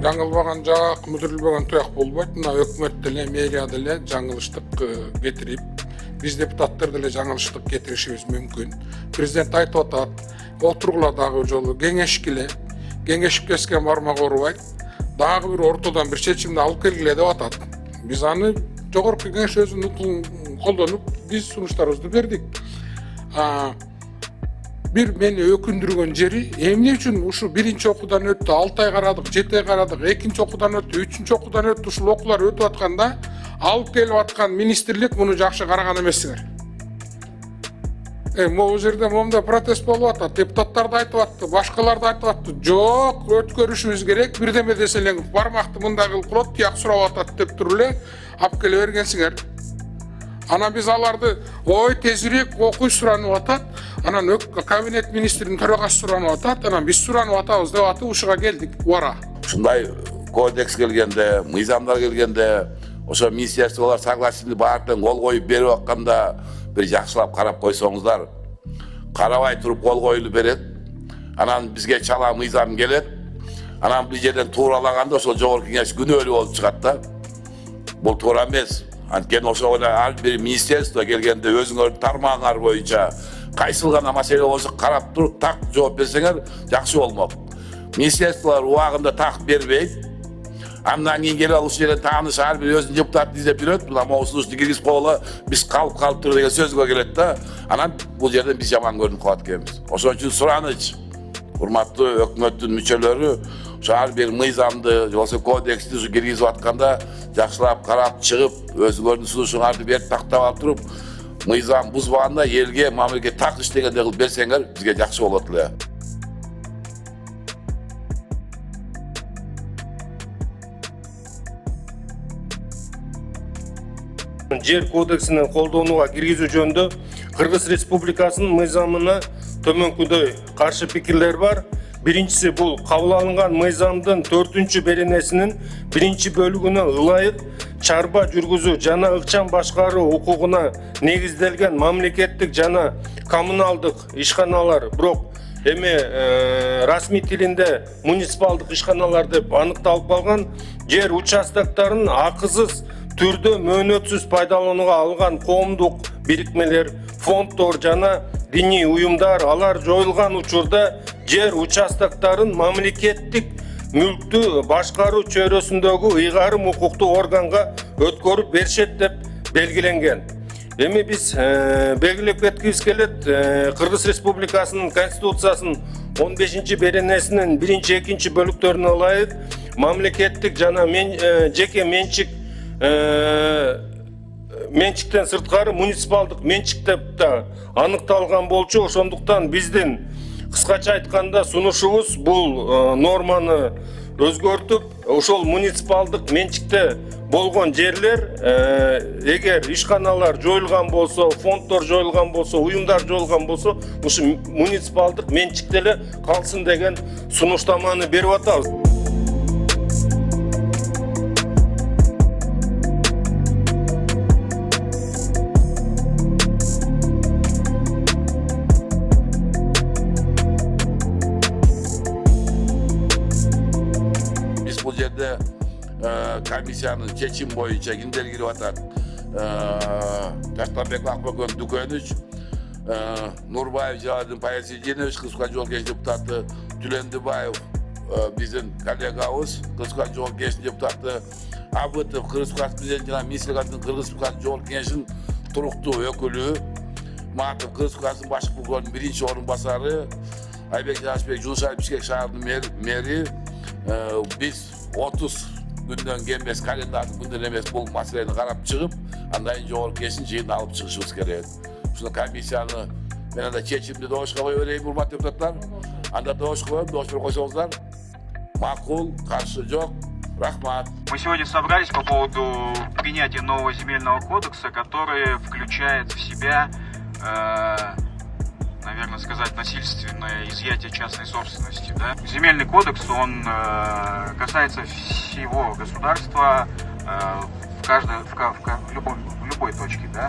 жаңылбаган жак, мүдүрүлбөгөн туяк болбойт. Мына өкмөт деле, мэрия деле жаңылыштык кетирип, биз депутаттар деле жаңылыштык кетиришибиз мүмкүн. Президент айтып атат, отургула дагы жолу кеңешкиле, кеңешип кескен бармак оорубайт. Дагы бир ортодон бир чечимди алып келгиле деп атат. Биз аны жогорку кеңеш өзүнүн укугун колдонуп, биз сунуштарыбызды бердик. Бир мени өкүндүргөн жери, эмне үчүн ушу биринчи окуудан өттү, 6 ай карадык, 7 ай карадык, экинчи окуудан өттү, үчүнчү окуудан өттү, ушул окуулар өтүп атканда, алып келип аткан министрлик муну жакшы караган эмессиңер. Могу жерде момундай протест болуп атат, депутаттар да айтып атты, башкалар да айтып атты. Жок, өткөрүшүбүз керек, бирдеме деселең, бармакты мындай кылып, тияк сурап атат деп туруп эле алып келе бергенсиңер. Анан биз аларды ой тезирээк окуй суранып атат. Анан кабинет министринин төрагасы суранып атат. Анан биз суранып атабыз деп атып ушуга келдик. Бара. Ушундай кодекс келгенде, мыйзамдар келгенде, ошо министрликтер согласиени баардыгын кол коюп берип атканда бир жакшылап карап койсоңуздар. Карабай туруп кол коюлуп берет. Анан бизге чала мыйзам келет. Анан бул жерден тууралаганда ошол жогорку кеңеш күнөөлүү болуп чыгат да. Бул туура эмес. Анткени ошо ар бир министрликте келгенде өзүңөр тармагыңар боюнча кайсыл гана маселе болсо карап туруп так жооп берсеңер жакшы болмок. Министрликтер убагында так бербейт. Андан кийин келип ушул жерден тааныш ар бир өзүнүн депутатын издеп жүрөт. Мына могусунучту киргизип койгула, биз калып тур деген сөзгө келет да. Анан бул жерден биз жаман көрүнүп калат экенбиз. Ошон үчүн сураныч, урматтуу өкмөттүн мүчөлөрү, ошо ар бир мыйзамды, болсо кодексти киргизип атканда жакшылап карап чыгып, өзүңөрдүн сунушуңарды берип тактап алып туруп, мыйзам бузбаганда элге, мамлекетке так иштегенде кылып берсеңер, бизге жакшы болот эле. Жер кодексинин колдонууга киргизүү жөнүндө Кыргыз Республикасынын мыйзамына төмөнкүдөй каршы пикирлер бар. Биринчиси бул кабыл алынган мыйзамдын 4-чү беренесинин 1-чи бөлүгүнө ылайык чарба жүргүзүү жана ыкчам башкаруу укугуна негизделген мамлекеттик жана коммуналдык ишканалар, бирок эми расмий тилинде муниципалдык ишканалар деп аныкталып калган, жер участокторун акысыз түрдө мөөнөтсүз пайдаланууга алган коомдук бирикмелер, фонддор жана диний уюмдар алар жоюлган учурда жер участокторун мамлекеттик мүлктү башкаруу чөйрөсүндөгү ыйгарым укуктуу органга өткөрүп беришет деп белгиленген. Эми биз белгилеп кеткибиз келет, Кыргыз Республикасынын Конституциясынын 15-чи беренесинин 1-чи, 2-чи бөлүктөрүнө ылайык мамлекеттик жана жеке менчиктен сырткары муниципалдык менчик деп да аныкталган болчу. Ошондуктан биздин кыскача айтканда сунушубуз бул норманы өзгөртүп, ошол муниципалдык менчикте болгон жерлер, эгер ишканалар жоюлган болсо, фонддор жоюлган болсо, уюмдар жоюлган болсо, ушу муниципалдык менчикте эле калсын деген сунуштаманы берип атабыз. Бул жерде комиссиянын чечим боюнча кимдер кирип атат? Таштанбек Акбөкөн Дүкөнүч, Нурбаев Жалалдин Паясидинович, Кыргызстан жол кеңеш депутаты, Түлендибаев биздин коллегабыз, Кыргызстан жол кеңешинин депутаты, Абытов Кыргызстан президенти жана министрликтин Кыргызстан жол кеңешинин туруктуу өкүлү, Матов Кыргызстан башкы прокурорунун 1-чи орун басары, Айбек Жашбек Жунушай Бишкек шаарынын мэри, биз 30 күндөн кем эмес, календардык күндөн эмес бул маселени карап чыгып, андан кийин жогорку кеңештин жыйынына алып чыгышыбыз керек. Ушул комиссияны мен анда чечимди добушка кое берейин, урматтуу депутаттар. Анда добуш коем, добуш берип койсоңуздар. Макул, каршы жок. Рахмат. Мы сегодня собрались по поводу принятия нового земельного кодекса, который включает в себя, наверное, сказать, насильственное изъятие частной собственности. Да? Земельный кодекс, он касается всего государства в любой точке. Да?